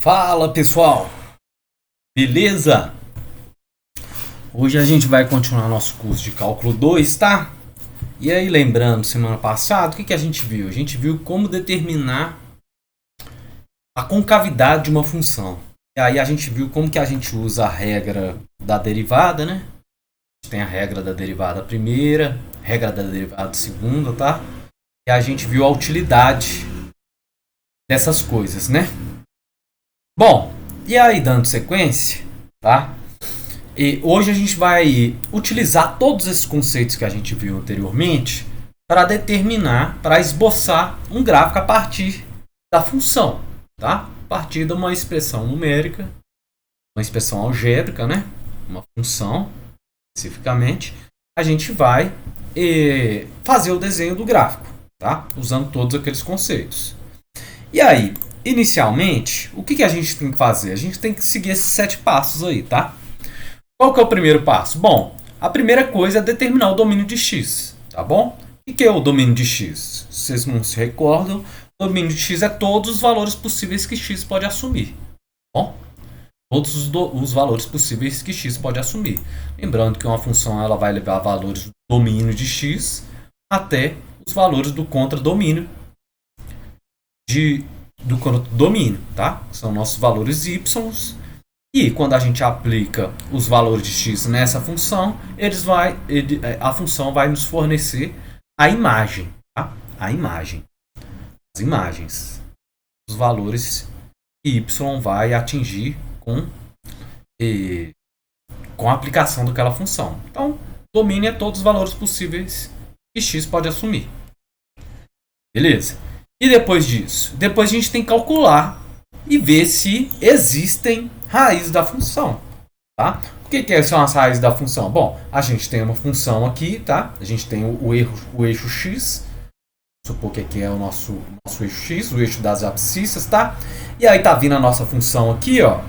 Fala pessoal, beleza? Hoje a gente vai continuar nosso curso de cálculo 2, tá? E aí, lembrando, semana passada, o que a gente viu? A gente viu como determinar a concavidade de uma função. E aí a gente viu como que a gente usa a regra da derivada, né? A gente tem a regra da derivada primeira, regra da derivada segunda, tá? E a gente viu a utilidade dessas coisas, né? Bom, e aí dando sequência, tá? E hoje a gente vai utilizar todos esses conceitos que a gente viu anteriormente para determinar, para esboçar um gráfico a partir da função, tá? A partir de uma expressão numérica, uma expressão algébrica, né? Uma função, especificamente, a gente vai fazer o desenho do gráfico, tá? Usando todos aqueles conceitos. E aí, inicialmente, o que a gente tem que fazer? A gente tem que seguir esses 7 passos aí, tá? Qual que é o primeiro passo? Bom, a primeira coisa é determinar o domínio de x, tá bom? O que é o domínio de x? Se vocês não se recordam, o domínio de x é todos os valores possíveis que x pode assumir, tá bom? Todos os valores possíveis que x pode assumir. Lembrando que uma função ela vai levar valores do domínio de x até os valores do contradomínio do contradomínio, tá? São nossos valores y. E quando a gente aplica os valores de x nessa função, a função vai nos fornecer a imagem, tá? A imagem. As imagens. Os valores que y vai atingir com a aplicação daquela função. Então, domínio é todos os valores possíveis que x pode assumir. Beleza? E depois disso? Depois a gente tem que calcular e ver se existem raízes da função. Tá? O que são as raízes da função? Bom, a gente tem uma função aqui, tá? A gente tem o eixo x. Vamos supor que aqui é o nosso eixo x, o eixo das abscissas, tá? E aí tá vindo a nossa função aqui, ó.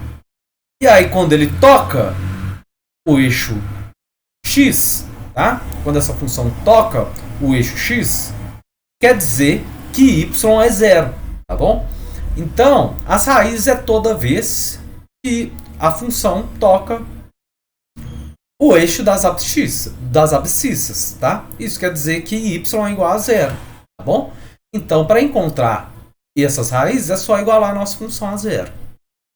E aí quando ele toca o eixo x, tá? Quando essa função toca o eixo x, quer dizer que y é zero, tá bom? Então, as raízes é toda vez que a função toca o eixo das abscissas, tá? Isso quer dizer que y é igual a zero, tá bom? Então, para encontrar essas raízes, é só igualar a nossa função a zero.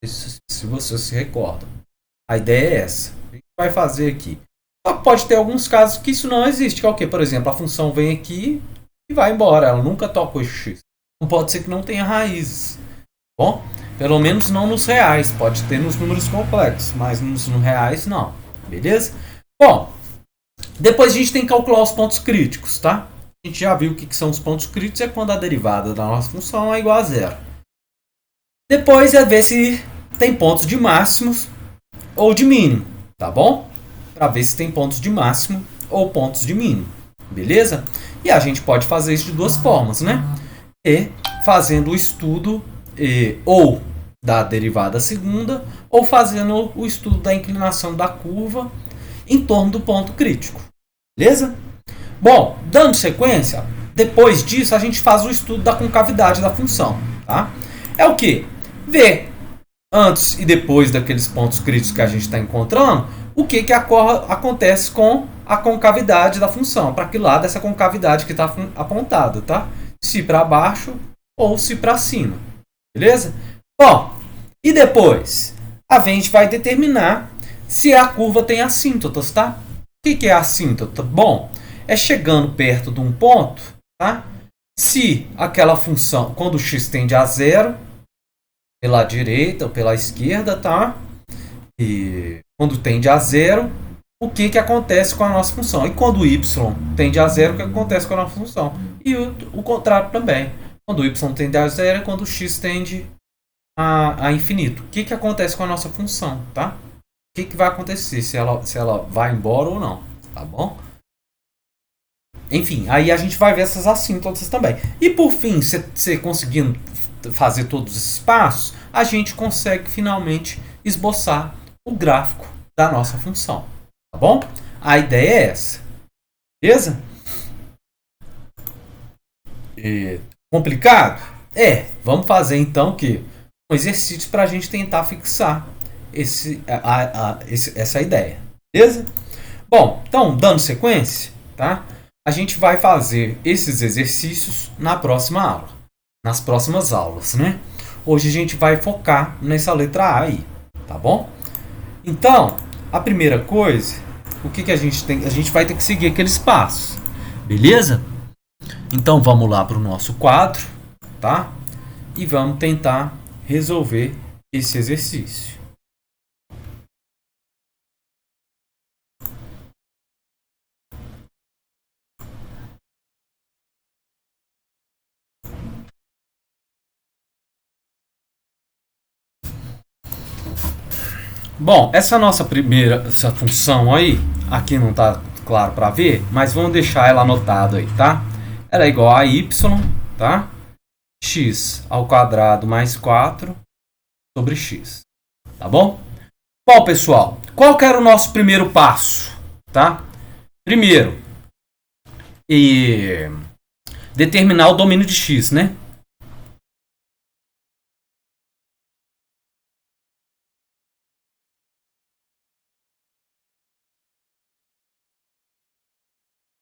Isso, se você se recorda. A ideia é essa. A gente vai fazer aqui. Só que pode ter alguns casos que isso não existe, que é o quê? Por exemplo, a função vem aqui e vai embora, ela nunca toca o eixo x. Não pode ser que não tenha raízes. Bom, pelo menos não nos reais, pode ter nos números complexos, mas nos reais não, beleza? Bom, depois a gente tem que calcular os pontos críticos, tá? A gente já viu o que são os pontos críticos, é quando a derivada da nossa função é igual a zero. Depois é ver se tem pontos de máximos ou de mínimo, tá bom? Para ver se tem pontos de máximo ou pontos de mínimo, beleza? E a gente pode fazer isso de duas formas, né? E fazendo o estudo ou da derivada segunda, ou fazendo o estudo da inclinação da curva em torno do ponto crítico. Beleza? Bom, dando sequência, depois disso a gente faz o estudo da concavidade da função. Tá? É o que? Ver antes e depois daqueles pontos críticos que a gente está encontrando, o que acontece com a concavidade da função, para que lado essa concavidade que está apontada, tá? Se para baixo ou se para cima, beleza? Bom, e depois a gente vai determinar se a curva tem assíntotas, tá? O que é assíntota? Bom, é chegando perto de um ponto, tá? Se aquela função, quando o x tende a zero, pela direita ou pela esquerda, tá? E quando tende a zero, o que acontece com a nossa função? E quando o y tende a zero, o que acontece com a nossa função? E o contrário também. Quando o y tende a zero, é quando o x tende a infinito. O que acontece com a nossa função, tá? O que vai acontecer se ela vai embora ou não, tá bom? Enfim, aí a gente vai ver essas assíntotas também. E por fim, você conseguindo fazer todos esses passos, a gente consegue finalmente esboçar o gráfico da nossa função, tá bom? A ideia é essa, beleza? Complicado? Vamos fazer então que um exercício para a gente tentar fixar essa ideia. Beleza? Bom, então, dando sequência, tá? A gente vai fazer esses exercícios na próxima aula. Nas próximas aulas, né? Hoje a gente vai focar nessa letra A aí, tá bom? Então, a primeira coisa, o que a gente tem? A gente vai ter que seguir aqueles passos, beleza? Então vamos lá para o nosso quadro, tá? E vamos tentar resolver esse exercício. Bom, essa função aí, aqui não está claro para ver, mas vamos deixar ela anotada aí, tá? Ela é igual a y, tá? X ao quadrado mais 4 sobre x, tá bom? Bom, pessoal, qual que era o nosso primeiro passo, tá? Primeiro, determinar o domínio de x, né?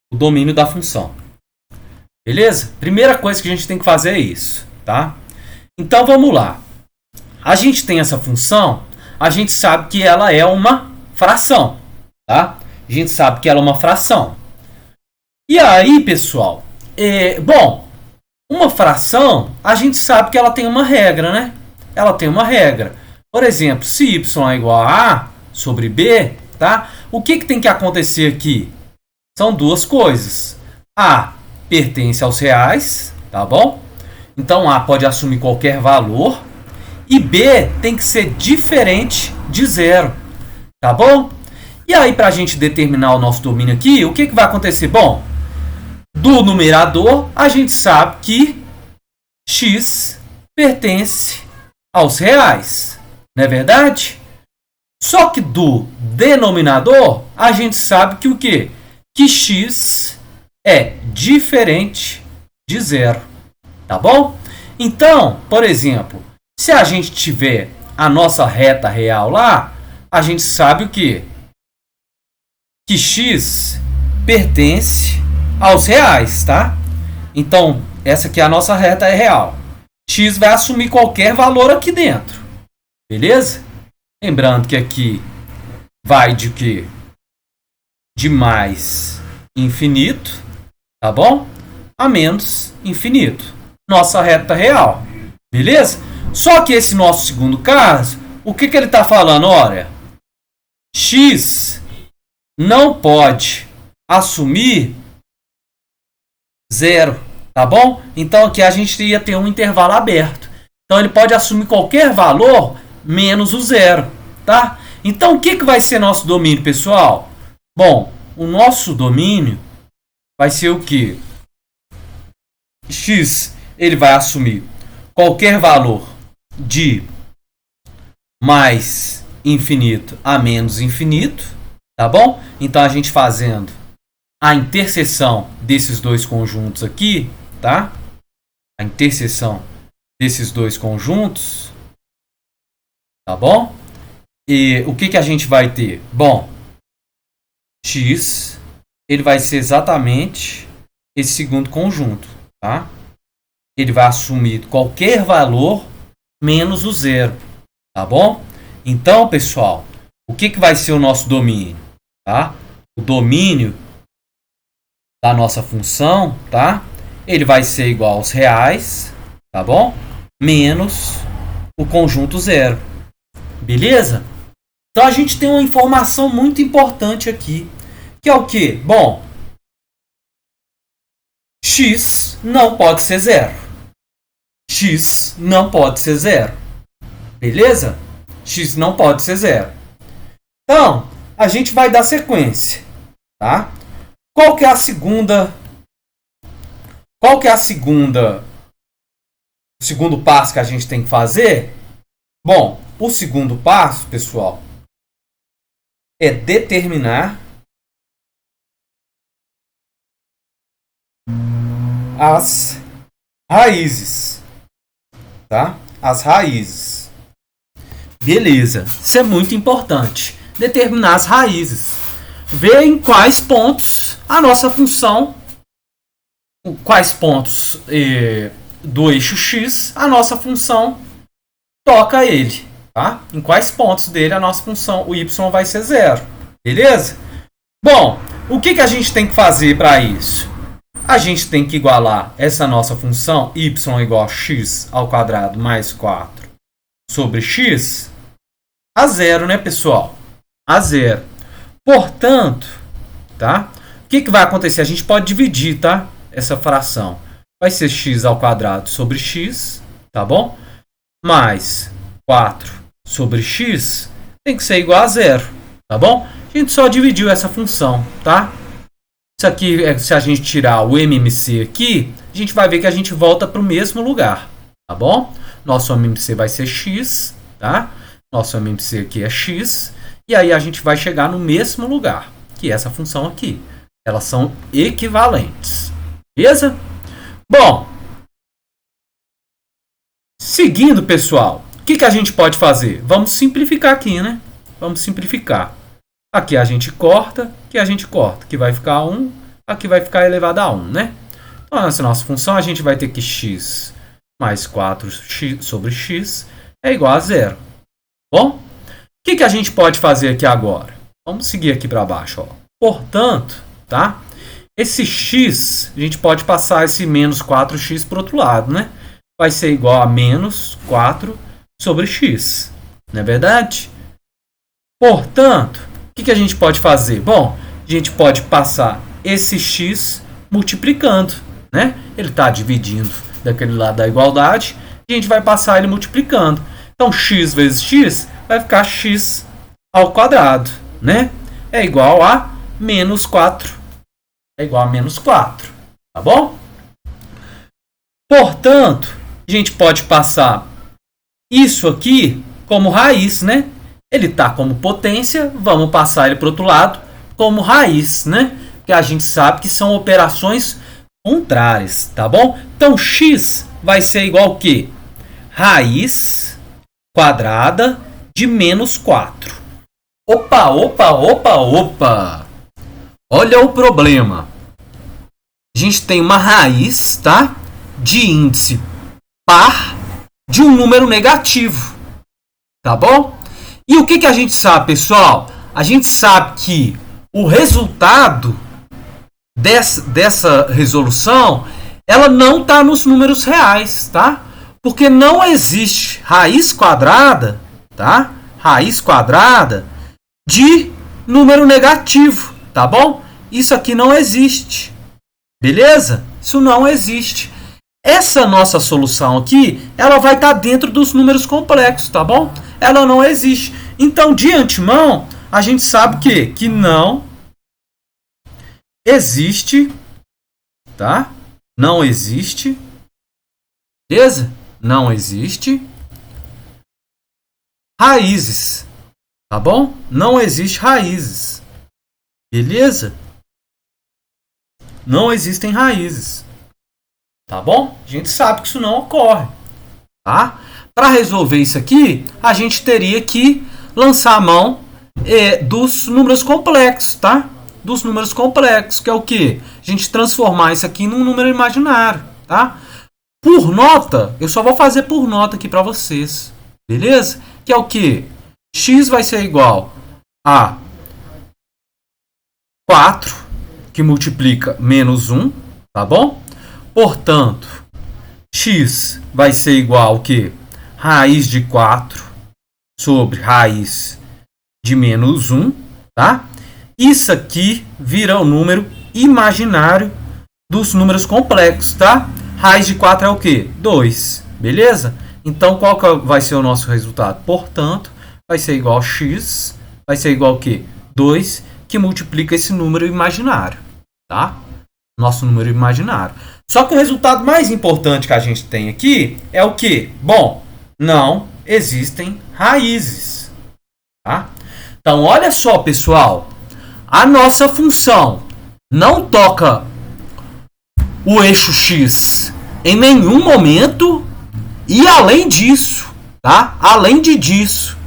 O domínio da função. Beleza? Primeira coisa que a gente tem que fazer é isso, tá? Então vamos lá. A gente tem essa função, a gente sabe que ela é uma fração, tá? A gente sabe que ela é uma fração. E aí, pessoal, bom, uma fração, a gente sabe que ela tem uma regra, né? Ela tem uma regra. Por exemplo, se y é igual a A sobre B, tá? O que tem que acontecer aqui? São duas coisas. A pertence aos reais, tá bom? Então A pode assumir qualquer valor. E B tem que ser diferente de zero, tá bom? E aí, para a gente determinar o nosso domínio aqui, o que vai acontecer? Bom, do numerador, a gente sabe que x pertence aos reais, não é verdade? Só que do denominador, a gente sabe que o quê? Que x é diferente de zero, tá bom? Então, por exemplo, se a gente tiver a nossa reta real lá, a gente sabe o quê? Que x pertence aos reais, tá? Então, essa aqui é a nossa reta real. X vai assumir qualquer valor aqui dentro, beleza? Lembrando que aqui vai de quê? De mais infinito, tá bom? A menos infinito. Nossa reta real, beleza? Só que esse nosso segundo caso, o que ele está falando? Olha, x não pode assumir zero, tá bom? Então aqui a gente ia ter um intervalo aberto. Então ele pode assumir qualquer valor menos o zero, tá? Então o que vai ser nosso domínio, pessoal? Bom, o nosso domínio vai ser o quê? X, ele vai assumir qualquer valor de mais infinito a menos infinito, tá bom? Então a gente fazendo a interseção desses dois conjuntos aqui, tá? A interseção desses dois conjuntos, tá bom? E o que a gente vai ter? Bom, x, ele vai ser exatamente esse segundo conjunto, tá? Ele vai assumir qualquer valor menos o zero, tá bom? Então, pessoal, o que vai ser o nosso domínio, tá? O domínio da nossa função, tá? Ele vai ser igual aos reais, tá bom? Menos o conjunto zero, beleza? Então a gente tem uma informação muito importante aqui, que é o quê? Bom, x não pode ser zero. X não pode ser zero. Beleza? X não pode ser zero. Então, a gente vai dar sequência, tá? Qual que é a segunda? O segundo passo que a gente tem que fazer? Bom, o segundo passo, pessoal, é determinar as raízes, tá? as raízes. Beleza, isso é muito importante. Determinar as raízes. Ver em quais pontos a nossa função, quais pontos do eixo X a nossa função toca ele. Tá? Em quais pontos dele a nossa função, o y vai ser 0. Beleza? Bom, o que a gente tem que fazer para isso? A gente tem que igualar essa nossa função y igual a x ao quadrado mais 4 sobre x a 0, né, pessoal? A 0. Portanto, tá? O que vai acontecer? A gente pode dividir, tá? Essa fração. Vai ser x ao quadrado sobre x, tá bom? Mais 4 sobre x tem que ser igual a 0, tá bom? A gente só dividiu essa função, tá? Isso aqui, se a gente tirar o MMC aqui, a gente vai ver que a gente volta para o mesmo lugar, tá bom? Nosso MMC vai ser x, tá? Nosso MMC aqui é x, e aí a gente vai chegar no mesmo lugar, que é essa função aqui. Elas são equivalentes, beleza? Bom, seguindo, pessoal, o que a gente pode fazer? Vamos simplificar aqui, né? Vamos simplificar. Aqui a gente corta, que vai ficar 1, aqui vai ficar elevado a 1, né? Então, essa nossa função, a gente vai ter que x mais 4x sobre x é igual a 0. Bom, o que a gente pode fazer aqui agora? Vamos seguir aqui para baixo, ó. Portanto, tá? Esse x, a gente pode passar esse menos 4x para o outro lado, né? Vai ser igual a menos 4 sobre x, não é verdade? Portanto, o que a gente pode fazer? Bom, a gente pode passar esse x multiplicando, né? Ele está dividindo daquele lado da igualdade, e a gente vai passar ele multiplicando. Então, x vezes x vai ficar x ao quadrado, né? É igual a menos 4. É igual a menos 4, tá bom? Portanto, a gente pode passar isso aqui como raiz, né? Ele está como potência, vamos passar ele para o outro lado como raiz, né? Porque a gente sabe que são operações contrárias, tá bom? Então, x vai ser igual a quê? Raiz quadrada de menos 4. Opa, opa, opa, opa! Olha o problema. A gente tem uma raiz, tá? De índice par de um número negativo, tá bom? E o que a gente sabe, pessoal? A gente sabe que o resultado dessa resolução, ela não está nos números reais, tá? Porque não existe raiz quadrada, tá? Raiz quadrada de número negativo, tá bom? Isso aqui não existe, beleza? Isso não existe. Essa nossa solução aqui, ela vai estar dentro dos números complexos, tá bom? Ela não existe. Então, de antemão, a gente sabe que não existe, tá? Não existe, beleza? Não existe raízes, tá bom? Não existe raízes, beleza? Não existem raízes, tá bom? A gente sabe que isso não ocorre, tá? Para resolver isso aqui, a gente teria que lançar a mão dos números complexos, tá? Dos números complexos, que é o quê? A gente transformar isso aqui num número imaginário, tá? Por nota, eu só vou fazer por nota aqui para vocês, beleza? Que é o quê? X vai ser igual a 4, que multiplica menos 1, tá bom? Portanto, x vai ser igual ao quê? Raiz de 4 sobre raiz de menos 1, tá? Isso aqui vira o número imaginário dos números complexos, tá? Raiz de 4 é o quê? 2, beleza? Então, qual que vai ser o nosso resultado? Portanto, vai ser igual a x, vai ser igual ao quê? 2, que multiplica esse número imaginário, tá? Nosso número imaginário. Só que o resultado mais importante que a gente tem aqui é o quê? Bom, não existem raízes, tá? Então, olha só, pessoal. A nossa função não toca o eixo x em nenhum momento E além disso, tá? Além disso,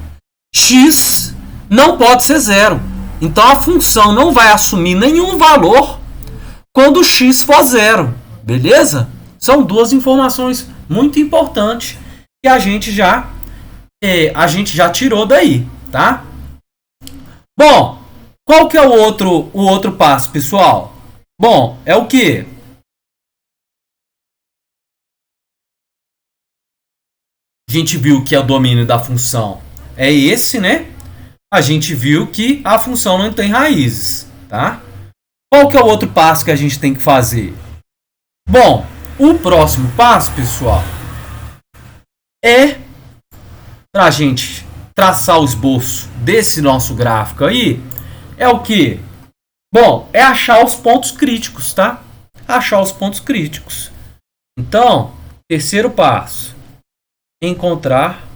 x não pode ser zero. Então a função não vai assumir nenhum valor quando x for zero. Beleza? São duas informações muito importantes que a gente já tirou daí, tá? Bom, qual que é o outro passo, pessoal? Bom, é o quê? A gente viu que o domínio da função é esse, né? A gente viu que a função não tem raízes, tá? Qual que é o outro passo que a gente tem que fazer? Bom, o próximo passo, pessoal, é para a gente traçar o esboço desse nosso gráfico aí, é o que? Bom, é achar os pontos críticos, tá? Achar os pontos críticos. Então, terceiro passo, encontrar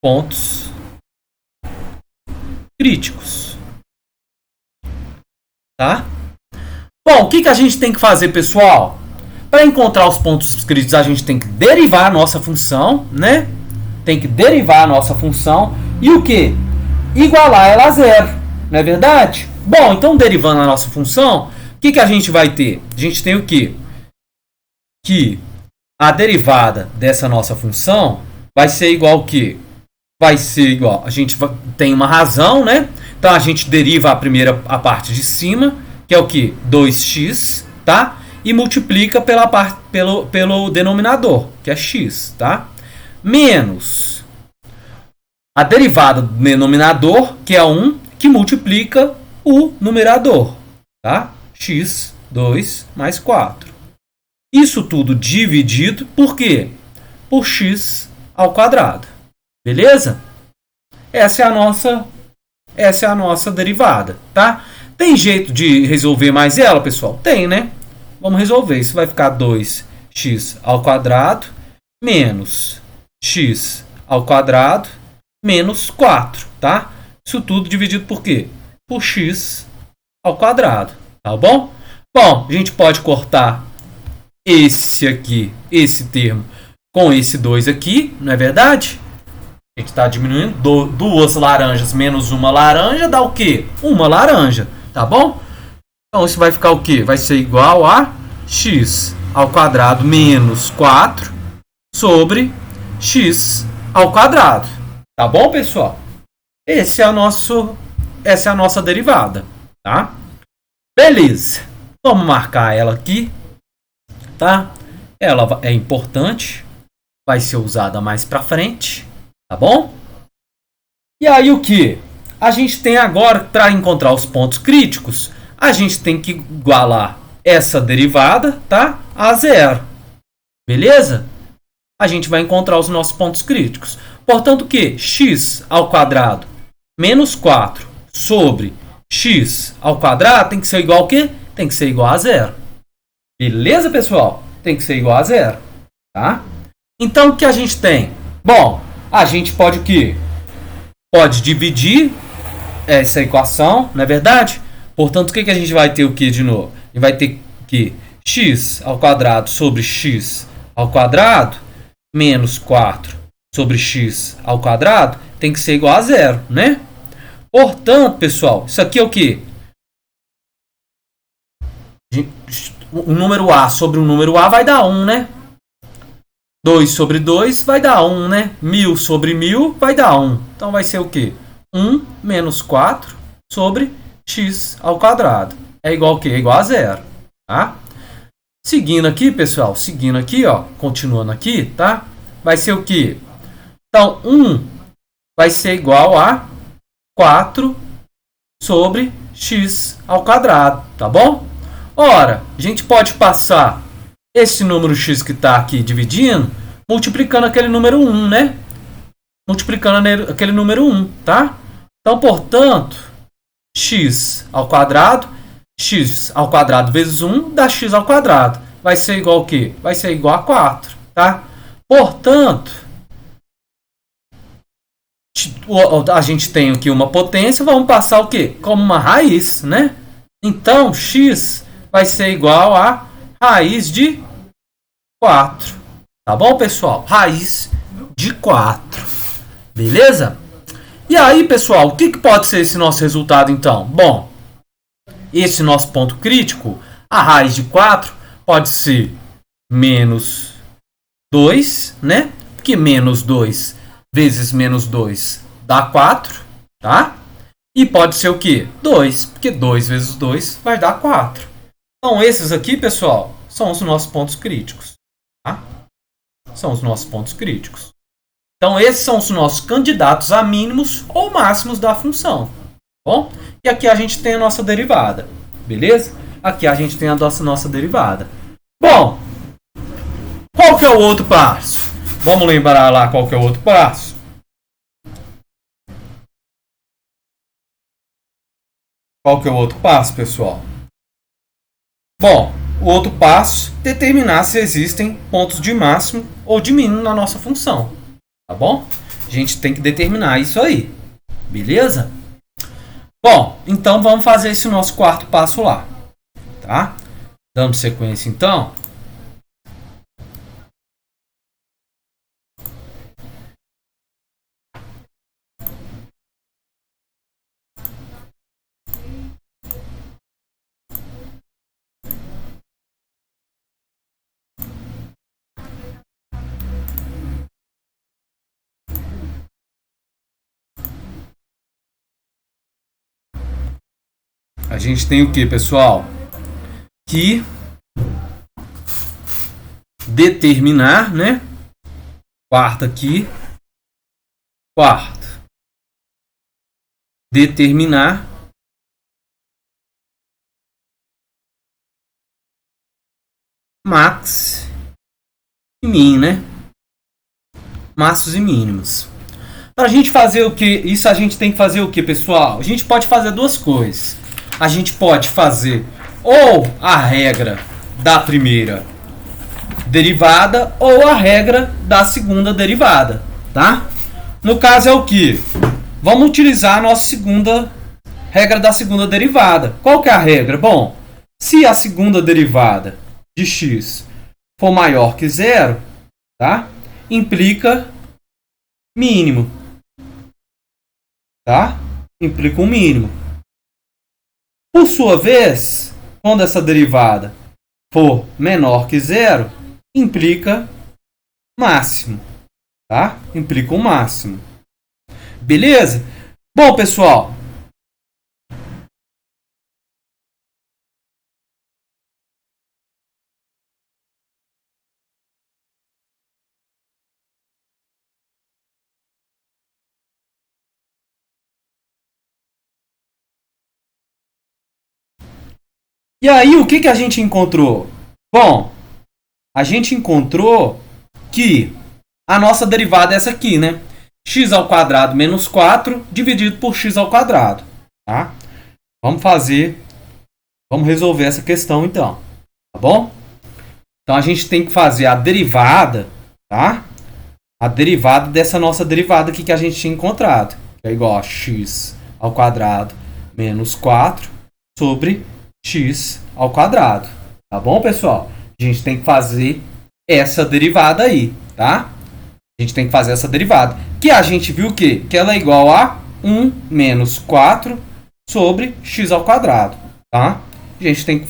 pontos críticos, tá? Bom, o que a gente tem que fazer, pessoal? Para encontrar os pontos críticos, a gente tem que derivar a nossa função, né? Tem que derivar a nossa função e o que? Igualar ela a zero, não é verdade? Bom, então derivando a nossa função, o que a gente vai ter? A gente tem o quê? Que a derivada dessa nossa função vai ser igual ao quê? Vai ser igual, a gente tem uma razão, né? Então a gente deriva a parte de cima, que é o que? 2x, tá? E multiplica pelo denominador, que é x, tá? Menos a derivada do denominador, que é 1, que multiplica o numerador, tá? X, 2 mais 4. Isso tudo dividido por quê? Por x ao quadrado. Beleza? Essa é a nossa derivada, tá? Tem jeito de resolver mais ela, pessoal? Tem, né? Vamos resolver. Isso vai ficar 2x ao quadrado menos x ao quadrado menos 4, tá? Isso tudo dividido por quê? Por x ao quadrado, tá bom? Bom, a gente pode cortar esse aqui, esse termo, com esse 2 aqui, não é verdade? A gente está diminuindo. Duas laranjas menos uma laranja dá o quê? Uma laranja, tá bom? Então isso vai ficar o quê? Vai ser igual a x ao quadrado menos 4 sobre x ao quadrado. Tá bom, pessoal? Essa é a nossa derivada, tá? Beleza. Vamos marcar ela aqui, tá? Ela é importante, vai ser usada mais para frente, tá bom? E aí o que? A gente tem agora, para encontrar os pontos críticos, a gente tem que igualar essa derivada, tá? A zero. Beleza? A gente vai encontrar os nossos pontos críticos. Portanto, o que? X ao quadrado menos 4 sobre x ao quadrado tem que ser igual ao quê? Tem que ser igual a zero. Beleza, pessoal? Tem que ser igual a zero. Tá? Então, o que a gente tem? Bom, a gente pode o quê? Pode dividir essa equação, não é verdade? Portanto, o que a gente vai ter o que de novo? A gente vai ter que x ao quadrado sobre x ao quadrado menos 4 sobre x ao quadrado tem que ser igual a zero, né? Portanto, pessoal, isso aqui é o quê? O número a sobre o número a vai dar 1, né? 2 sobre 2 vai dar 1, né? 1000 sobre 1000 vai dar 1. Então vai ser o quê? 1 menos 4 sobre x ao quadrado. É igual ao quê? É igual a zero, tá? Seguindo aqui, pessoal, seguindo aqui, ó, continuando aqui, tá? Vai ser o quê? Então, 1 vai ser igual a 4 sobre x ao quadrado, tá bom? Ora, a gente pode passar esse número x que está aqui dividindo, multiplicando aquele número 1, né? Multiplicando aquele número 1, tá? Então, portanto, x ao quadrado vezes 1 dá x ao quadrado. Vai ser igual ao quê? Vai ser igual a 4, tá? Portanto, a gente tem aqui uma potência, vamos passar o quê? Como uma raiz, né? Então, x vai ser igual a raiz de 4. Tá bom, pessoal? Raiz de 4. Beleza? E aí, pessoal, o que pode ser esse nosso resultado, então? Bom, esse nosso ponto crítico, a raiz de 4 pode ser menos 2, né? Porque menos 2 vezes menos 2 dá 4, tá? E pode ser o quê? 2, porque 2 vezes 2 vai dar 4. Então, esses aqui, pessoal, são os nossos pontos críticos, tá? São os nossos pontos críticos. Então, esses são os nossos candidatos a mínimos ou máximos da função. Bom? E aqui a gente tem a nossa derivada. Beleza? Aqui a gente tem a nossa derivada. Bom, qual que é o outro passo? Vamos lembrar lá qual que é o outro passo? Qual que é o outro passo, pessoal? Bom, o outro passo é determinar se existem pontos de máximo ou de mínimo na nossa função. Tá bom? A gente tem que determinar isso aí. Beleza? Bom, então vamos fazer esse nosso quarto passo lá. Tá? Dando sequência, então. A gente tem o que, pessoal? Que determinar, né? Quarto aqui. Quarto. Determinar max e min, né? Máximos e mínimos. Para a gente fazer o que? Isso a gente tem que fazer o que, pessoal? A gente pode fazer duas coisas. A gente pode fazer ou a regra da primeira derivada ou a regra da segunda derivada, tá? No caso é o que? Vamos utilizar a nossa segunda regra da segunda derivada. Qual que é a regra? Bom, se a segunda derivada de x for maior que zero, tá? Implica mínimo, tá? Implica um mínimo. Por sua vez, quando essa derivada for menor que zero, implica máximo, tá? Implica um máximo. Beleza? Bom, pessoal, e aí o que a gente encontrou? Bom, a gente encontrou que a nossa derivada é essa aqui, né? X ao quadrado menos 4 dividido por x ao quadrado, tá? Vamos resolver essa questão então, tá bom? Então a gente tem que fazer a derivada, tá? A derivada dessa nossa derivada aqui que a gente tinha encontrado, que é igual a x ao quadrado menos 4 sobre x ao quadrado, tá bom, pessoal? A gente tem que fazer essa derivada aí, tá? A gente tem que fazer essa derivada. Que a gente viu o quê? Que ela é igual a 1 menos 4 sobre x ao quadrado, tá? A gente tem que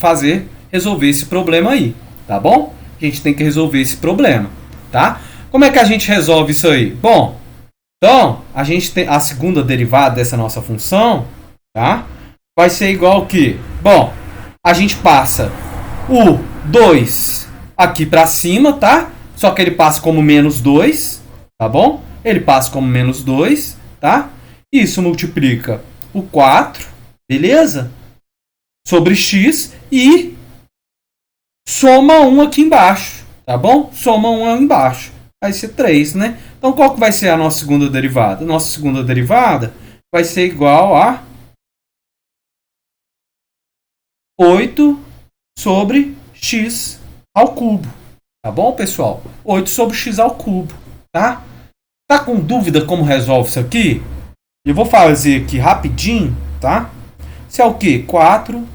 resolver esse problema aí, tá bom? A gente tem que resolver esse problema, tá? Como é que a gente resolve isso aí? Bom, então, a gente tem a segunda derivada dessa nossa função, tá? Vai ser igual ao quê? Bom, a gente passa o 2 aqui para cima, tá? Só que ele passa como menos 2, tá bom? Ele passa como menos 2, tá? Isso multiplica o 4, beleza? Sobre x e soma 1 aqui embaixo, tá bom? Soma 1 aqui embaixo. Vai ser 3, né? Então, qual que vai ser a nossa segunda derivada? Nossa segunda derivada vai ser igual a 8 sobre x ao cubo. Tá bom, pessoal? 8 sobre x ao cubo, tá? Tá com dúvida como resolve isso aqui? Eu vou fazer aqui rapidinho, tá? Isso é o quê? 4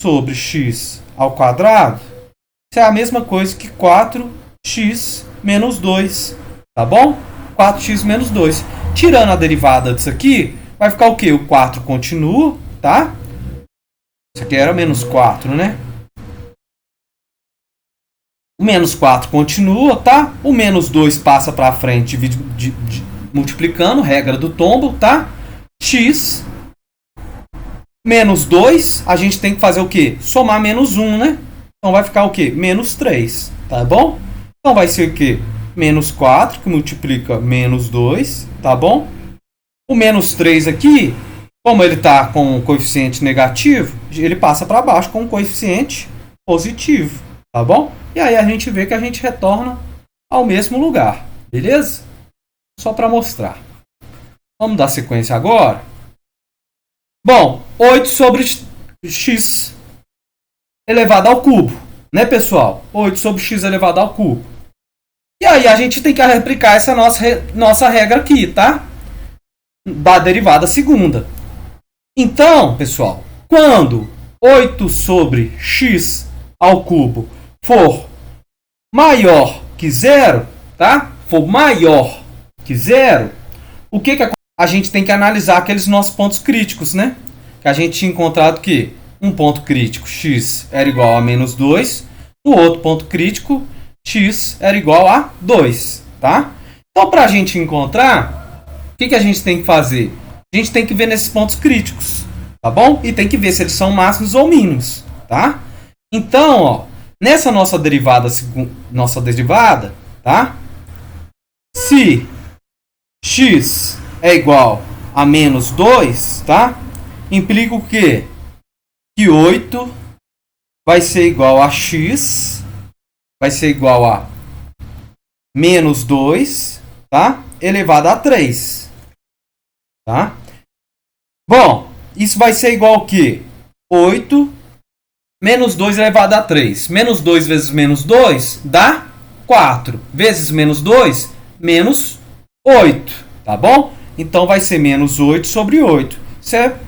sobre x ao quadrado Isso é a mesma coisa que 4x menos 2, tá bom? 4x menos 2. Tirando a derivada disso aqui, vai ficar o quê? O 4 continua, tá? Isso aqui era menos 4, né? O menos 4 continua, tá? O menos 2 passa para frente multiplicando, regra do tombo, tá? X menos 2, a gente tem que fazer o quê? Somar menos 1, né? Então vai ficar o quê? Menos 3, tá bom? Então vai ser o quê? Menos 4, que multiplica menos 2, tá bom? O menos 3 aqui, como ele está com um coeficiente negativo, ele passa para baixo com um coeficiente positivo, tá bom? E aí a gente vê que a gente retorna ao mesmo lugar, beleza? Só para mostrar. Vamos dar sequência agora. Bom, 8 sobre x elevado ao cubo, né, pessoal? 8 sobre x elevado ao cubo. E aí a gente tem que replicar essa nossa regra aqui, tá? Da derivada segunda. Então, pessoal, quando 8 sobre x ao cubo for maior que zero, tá? For maior que zero, o que a gente tem que analisar aqueles nossos pontos críticos, né? Que a gente tinha encontrado que um ponto crítico x era igual a menos 2, no outro ponto crítico x era igual a 2, tá? Então, para a gente encontrar, o que a gente tem que fazer? A gente tem que ver nesses pontos críticos, tá bom? E tem que ver se eles são máximos ou mínimos, tá? Então, ó, nessa nossa derivada, tá? Se x é igual a menos 2, tá? Implica o quê? Que 8 vai ser igual a x, vai ser igual a menos 2, tá? Elevado a 3, tá? Bom, isso vai ser igual a quê? 8 menos 2 elevado a 3. Menos 2 vezes menos 2 dá 4. Vezes menos 2, menos 8, tá bom? Então vai ser menos 8 sobre 8. Isso é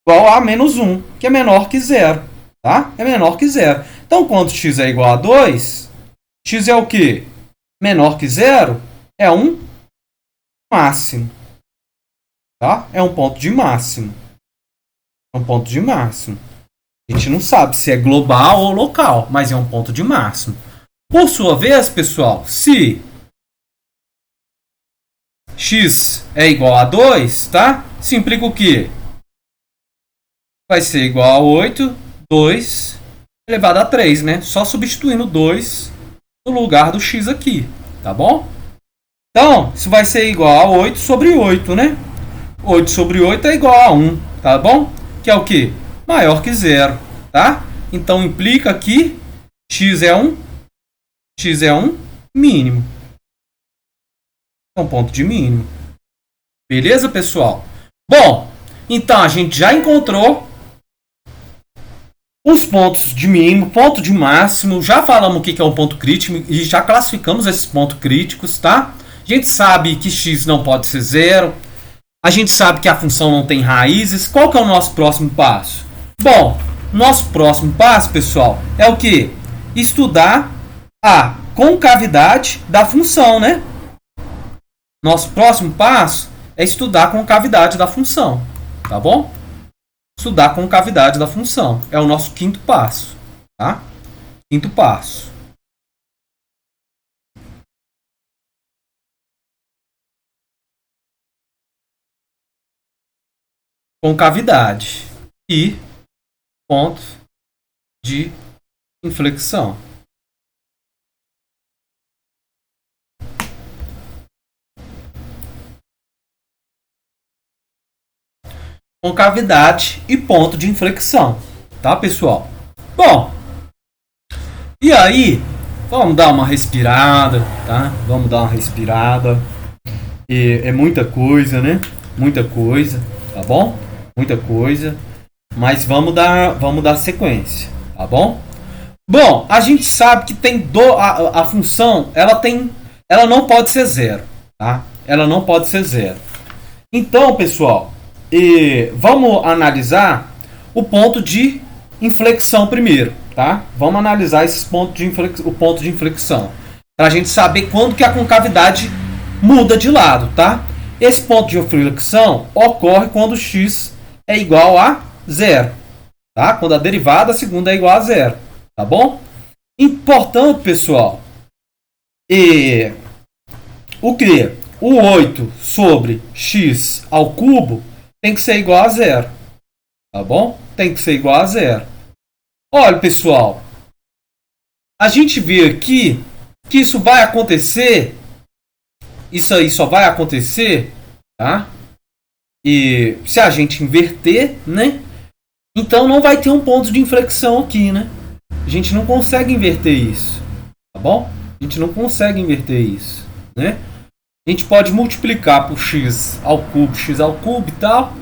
igual a menos 1, que é menor que 0, tá? É menor que 0. Então, quando x é igual a 2, x é o quê? Menor que 0 é um máximo, tá? É um ponto de máximo. É um ponto de máximo. A gente não sabe se é global ou local, mas é um ponto de máximo. Por sua vez, pessoal, se x é igual a 2, tá? Isso implica o quê? Vai ser igual a 8, 2 elevado a 3, né? Só substituindo 2 no lugar do x aqui, tá bom? Então, isso vai ser igual a 8 sobre 8, né? 8 sobre 8 é igual a 1, tá bom? Que é o quê? Maior que 0, tá? Então, implica que x é um mínimo. É um ponto de mínimo. Beleza, pessoal? Bom, então a gente já encontrou os pontos de mínimo, ponto de máximo, já falamos o que é um ponto crítico e já classificamos esses pontos críticos, tá? A gente sabe que x não pode ser 0, a gente sabe que a função não tem raízes. Qual que é o nosso próximo passo? Bom, nosso próximo passo, pessoal, é o que? Estudar a concavidade da função, né? Nosso próximo passo é estudar a concavidade da função, tá bom? Estudar a concavidade da função. É o nosso quinto passo, tá? Quinto passo. Concavidade e ponto de inflexão. Concavidade e ponto de inflexão, tá, pessoal? Bom, e aí, vamos dar uma respirada, tá? Vamos dar uma respirada. É muita coisa, né? Muita coisa, tá bom? Muita coisa. Mas vamos dar sequência, tá bom? Bom, a gente sabe que tem a função, ela não pode ser 0, tá? Ela não pode ser 0. Então, pessoal, vamos analisar o ponto de inflexão primeiro, tá? Vamos analisar esses pontos de o ponto de inflexão, para a gente saber quando que a concavidade muda de lado, tá? Esse ponto de inflexão ocorre quando x é igual a zero, tá? Quando a derivada segunda é igual a zero, tá bom? Importante, pessoal, o que? O 8 sobre x ao cubo tem que ser igual a zero, tá bom? Tem que ser igual a zero. Olha, pessoal, a gente vê aqui que isso vai acontecer, isso aí só vai acontecer, tá? E se a gente inverter, né? Então não vai ter um ponto de inflexão aqui, né? A gente não consegue inverter isso, tá bom? A gente não consegue inverter isso, né? A gente pode multiplicar por x ao cubo e tal.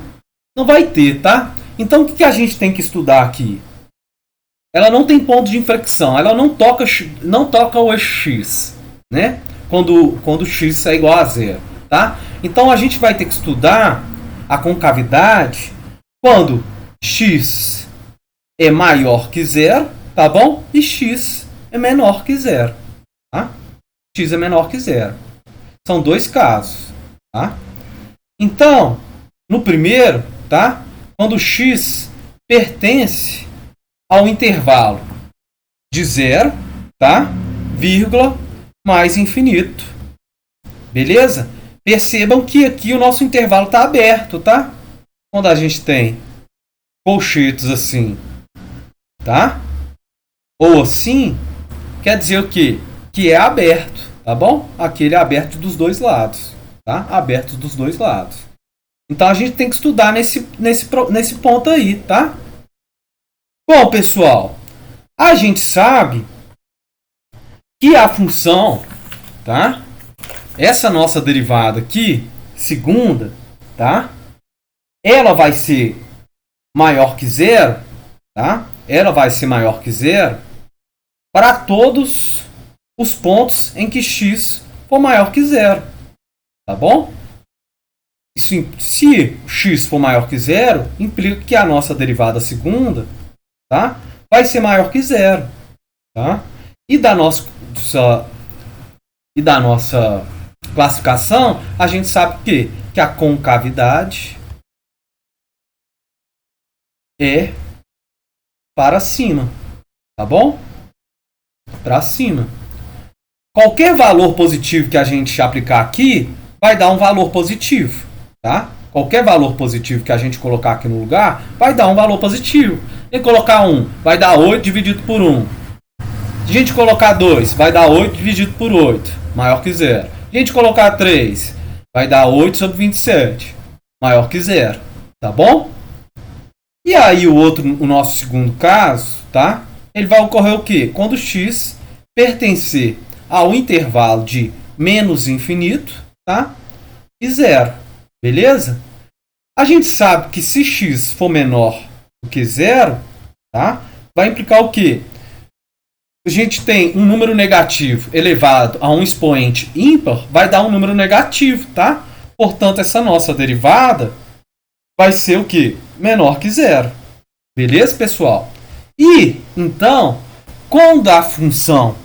Não vai ter, tá? Então o que a gente tem que estudar aqui? Ela não tem ponto de inflexão, ela não toca o eixo x, né? Quando x é igual a zero, tá? Então a gente vai ter que estudar a concavidade quando x é maior que zero, tá bom? E x é menor que zero, tá? X é menor que zero. São dois casos, tá? Então, no primeiro, tá? Quando x pertence ao intervalo de zero, tá? Vírgula mais infinito. Beleza? Percebam que aqui o nosso intervalo está aberto, tá? Quando a gente tem colchetes assim, tá? Ou assim, quer dizer o quê? Que é aberto, tá bom? Aquele é aberto dos dois lados, tá? Aberto dos dois lados. Então a gente tem que estudar nesse ponto aí, tá? Bom, pessoal, a gente sabe que a função, tá? Essa nossa derivada aqui, segunda, tá? Ela vai ser maior que zero, tá? Ela vai ser maior que zero para todos os pontos em que x for maior que zero, tá bom? Isso, se x for maior que zero, implica que a nossa derivada segunda, tá? Vai ser maior que zero, tá? E da nossa classificação, a gente sabe que a concavidade é para cima, tá bom? Para cima. Qualquer valor positivo que a gente aplicar aqui vai dar um valor positivo, tá? Qualquer valor positivo que a gente colocar aqui no lugar vai dar um valor positivo. Se colocar 1, vai dar 8 dividido por 1. Se a gente colocar 2, vai dar 8 dividido por 8, maior que zero. Se a gente colocar 3, vai dar 8 sobre 27, maior que zero, tá bom? E aí o nosso segundo caso, tá? Ele vai ocorrer o quê? Quando x pertencer ao intervalo de menos infinito, tá? E zero, beleza? A gente sabe que se x for menor do que zero, tá? Vai implicar o quê? A gente tem um número negativo elevado a um expoente ímpar, vai dar um número negativo, tá? Portanto, essa nossa derivada vai ser o quê? Menor que zero. Beleza, pessoal? E, então, quando a função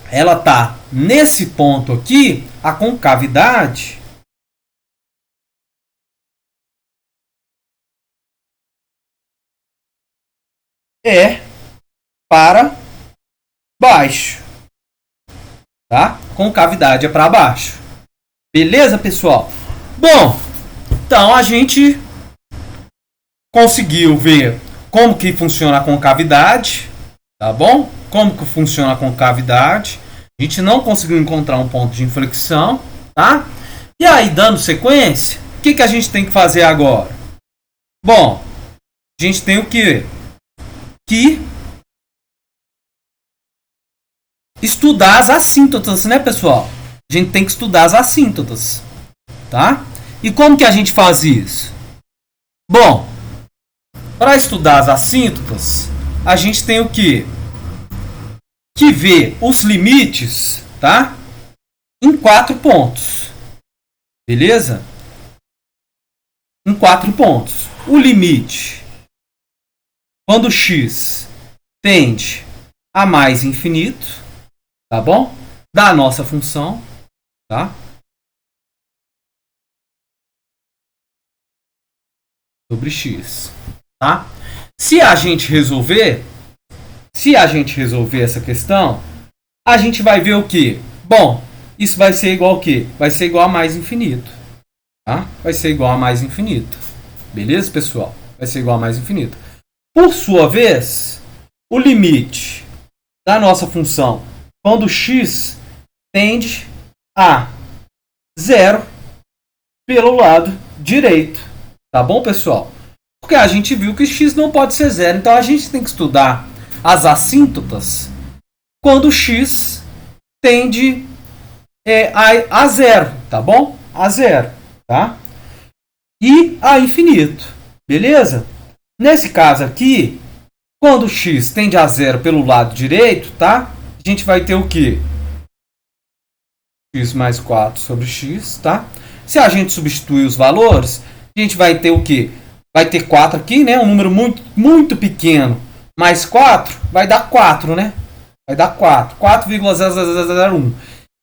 ela está nesse ponto aqui, a concavidade é para baixo, tá? Concavidade é para baixo. Beleza, pessoal? Bom, então a gente conseguiu ver como que funciona a concavidade, tá bom? Como que funciona a concavidade. A gente não conseguiu encontrar um ponto de inflexão, tá? E aí, dando sequência, o que a gente tem que fazer agora? Bom, a gente tem o quê? Que estudar as assíntotas, né, pessoal? A gente tem que estudar as assíntotas, tá? E como que a gente faz isso? Bom, para estudar as assíntotas, a gente tem o quê? Que ver os limites, tá? Em 4 pontos. Beleza? Em 4 pontos. O limite, quando x tende a mais infinito, tá bom? Da nossa função, tá? Sobre x, tá? Se a gente resolver essa questão, a gente vai ver o quê? Bom, isso vai ser igual ao quê? Vai ser igual a mais infinito, tá? Vai ser igual a mais infinito. Beleza, pessoal? Vai ser igual a mais infinito. Por sua vez, o limite da nossa função quando x tende a zero pelo lado direito. Tá bom, pessoal? Porque a gente viu que x não pode ser zero. Então a gente tem que estudar as assíntotas quando x tende a zero. Tá bom? A zero. Tá? E a infinito. Beleza? Nesse caso aqui, quando x tende a zero pelo lado direito, tá? A gente vai ter o quê? X mais 4 sobre x, tá? Se a gente substituir os valores, a gente vai ter o quê? Vai ter 4 aqui, né? Um número muito, muito pequeno. Mais 4 vai dar 4, né? Vai dar 4. 4,0001.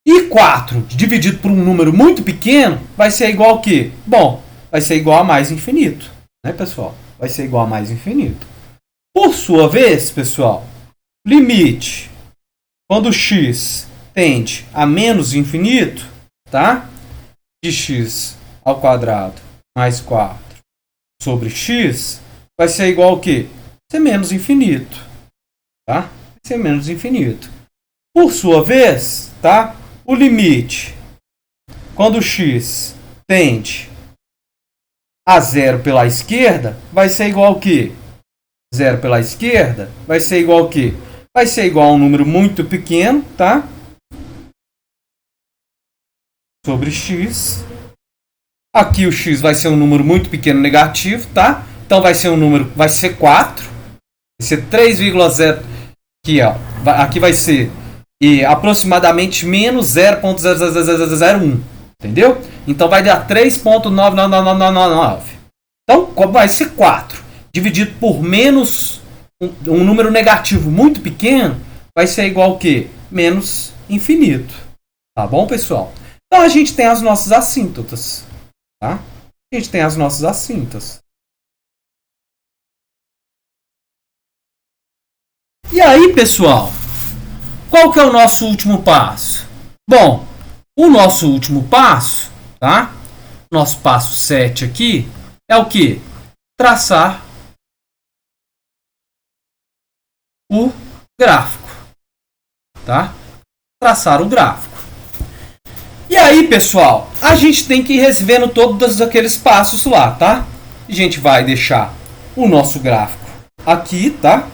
E 4 dividido por um número muito pequeno vai ser igual ao quê? Bom, vai ser igual a mais infinito. Né, pessoal? Vai ser igual a mais infinito. Por sua vez, pessoal, limite quando x tende a menos infinito, tá? De x ao quadrado mais 4 sobre x vai ser igual ao quê? Vai ser menos infinito, tá? Vai ser menos infinito. Por sua vez, tá? O limite quando x tende a zero pela esquerda vai ser igual ao quê? Zero pela esquerda vai ser igual ao quê? Vai ser igual a um número muito pequeno, tá? Sobre x. Aqui o x vai ser um número muito pequeno negativo, tá? Então vai ser um número, vai ser 4. Vai ser 3,0. Aqui, ó. Aqui vai ser aproximadamente menos 0,00001. Entendeu? Então vai dar 3,99999. Então vai ser 4. Dividido por menos um número negativo muito pequeno, vai ser igual ao quê? Menos infinito. Tá bom, pessoal? Então a gente tem as nossas assíntotas. Tá? A gente tem as nossas assíntotas. E aí, pessoal? Qual que é o nosso último passo? Bom, o nosso último passo, tá? Nosso passo 7 aqui é o quê? Traçar o gráfico, tá? Traçar o gráfico. E aí, pessoal, a gente tem que ir revendo todos aqueles passos lá, tá? A gente vai deixar o nosso gráfico aqui, tá?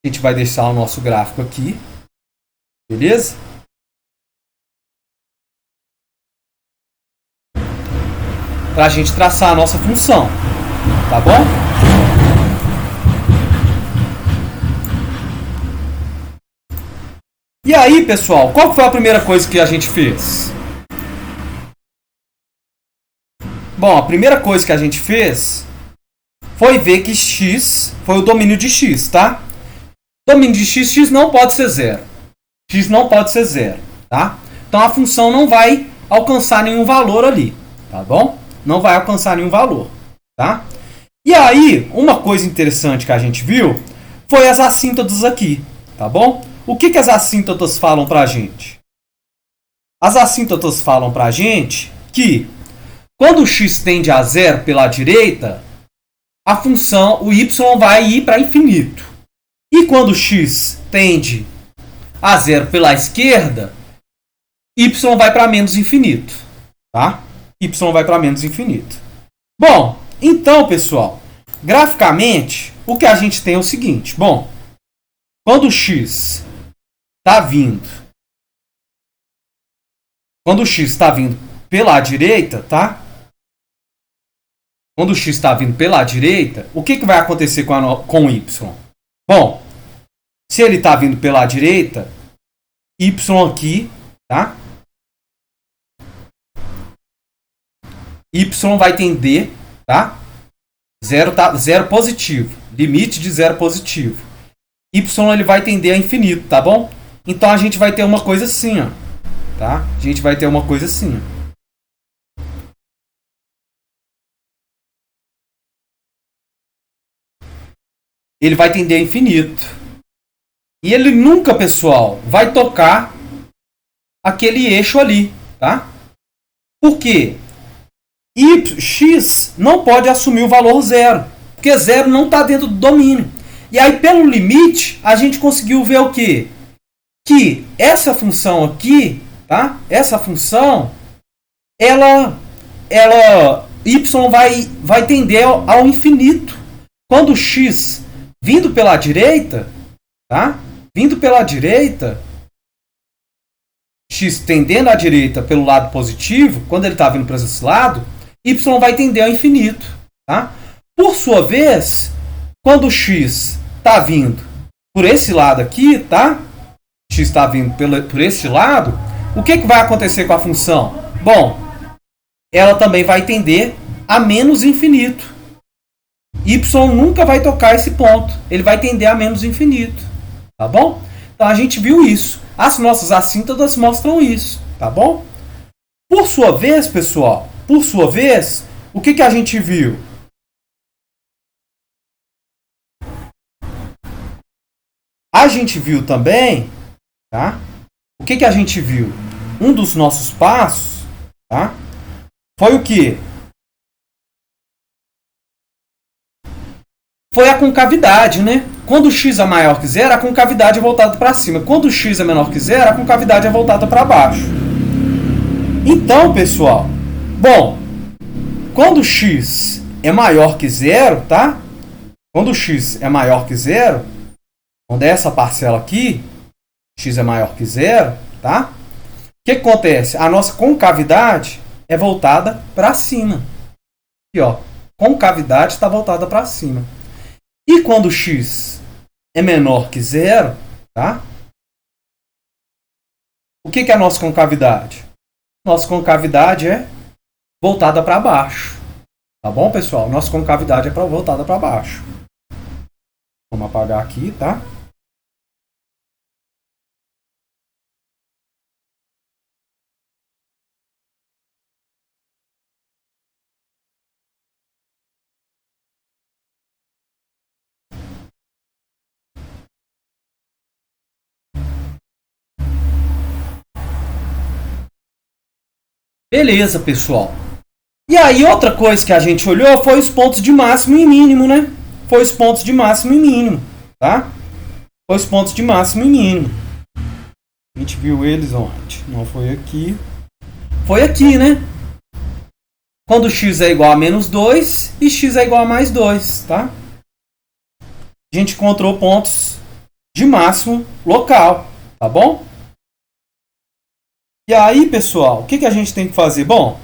A gente vai deixar o nosso gráfico aqui, beleza? Para a gente traçar a nossa função, tá bom? E aí, pessoal, qual foi a primeira coisa que a gente fez? Bom, a primeira coisa que a gente fez foi ver que x foi o domínio de x, tá? Domínio de x, x não pode ser zero. X não pode ser zero, tá? Então a função não vai alcançar nenhum valor ali, tá bom? Não vai alcançar nenhum valor, tá? E aí, uma coisa interessante que a gente viu foi as assíntotas aqui, tá bom? O que as assíntotas falam pra gente? As assíntotas falam pra gente que quando o x tende a zero pela direita, a função, o y vai ir para infinito. E quando o x tende a zero pela esquerda, y vai para menos infinito, tá? Y vai para menos infinito. Bom, então, pessoal, graficamente, o que a gente tem é o seguinte. Bom, quando o x está vindo, pela direita, tá? Quando o x está vindo pela direita, o que vai acontecer com o y? Bom, se ele está vindo pela direita, y aqui, tá? Y vai tender, tá? Zero positivo. Limite de zero positivo. y ele vai tender a infinito, tá bom? Então a gente vai ter uma coisa assim, ó, tá? A gente vai ter uma coisa assim, ó. Ele vai tender a infinito. E ele nunca, pessoal, vai tocar aquele eixo ali, tá? Por quê? X não pode assumir o valor zero, porque zero não está dentro do domínio. E aí, pelo limite, a gente conseguiu ver o quê? Que essa função aqui, tá? Essa função, y vai tender ao infinito. Quando o x vindo pela direita, tá? Vindo pela direita, x tendendo à direita pelo lado positivo, quando ele está vindo para esse lado, y vai tender ao infinito, tá? Por sua vez, quando o x está vindo por esse lado aqui, tá? X está vindo por esse lado, o que vai acontecer com a função? Bom, ela também vai tender a menos infinito. Y nunca vai tocar esse ponto, ele vai tender a menos infinito, tá bom? Então a gente viu isso. As nossas assíntotas mostram isso, tá bom? Por sua vez, pessoal, o que a gente viu? A gente viu também, tá? O que a gente viu? Um dos nossos passos, tá? Foi o quê? Foi a concavidade, né? Quando o x é maior que zero, a concavidade é voltada para cima. Quando o x é menor que zero, a concavidade é voltada para baixo. Então, pessoal, bom, quando o x é maior que zero, tá? Quando o x é maior que zero, quando é essa parcela aqui, x é maior que zero, tá? O que acontece? A nossa concavidade é voltada para cima. Aqui, ó, concavidade está voltada para cima. E quando x é menor que zero, tá? O que é a nossa concavidade? Nossa concavidade é voltada para baixo. Tá bom, pessoal? Nossa concavidade é voltada para baixo. Vamos apagar aqui, tá? Beleza, pessoal. E aí, outra coisa que a gente olhou foi os pontos de máximo e mínimo, né? Foi os pontos de máximo e mínimo, tá? Foi os pontos de máximo e mínimo. A gente viu eles onde? Não foi aqui. Foi aqui, né? Quando x é igual a menos 2 e x é igual a mais 2, tá? A gente encontrou pontos de máximo local, tá bom? E aí, pessoal, o que a gente tem que fazer? Bom,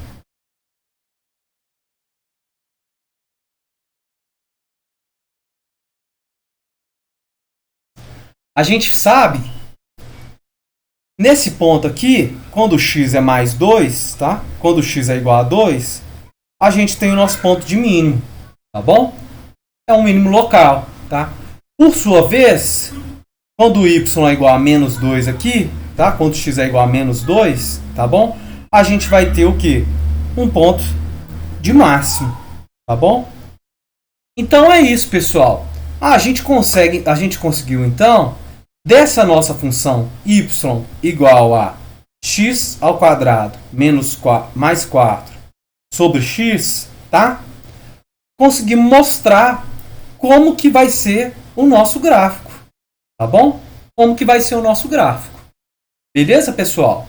a gente sabe, nesse ponto aqui, quando x é mais 2, tá? Quando x é igual a 2, a gente tem o nosso ponto de mínimo, tá bom? É um mínimo local, tá? Por sua vez, quando y é igual a menos 2 aqui, tá? Quando x é igual a menos 2, tá bom? A gente vai ter o quê? Um ponto de máximo, tá bom? Então é isso, pessoal. A gente conseguiu, então, dessa nossa função y igual a x ao quadrado menos 4, mais 4 sobre x, tá? Conseguimos mostrar como que vai ser o nosso gráfico, tá bom? Como que vai ser o nosso gráfico. Beleza, pessoal?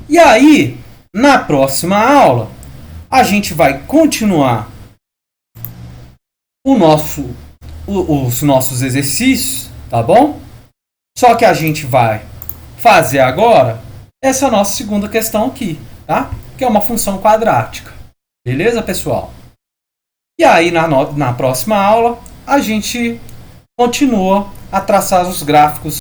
E aí, na próxima aula, a gente vai continuar os nossos exercícios, tá bom? Só que a gente vai fazer agora essa nossa segunda questão aqui, tá? Que é uma função quadrática. Beleza, pessoal? E aí, na próxima aula, a gente continua a traçar os gráficos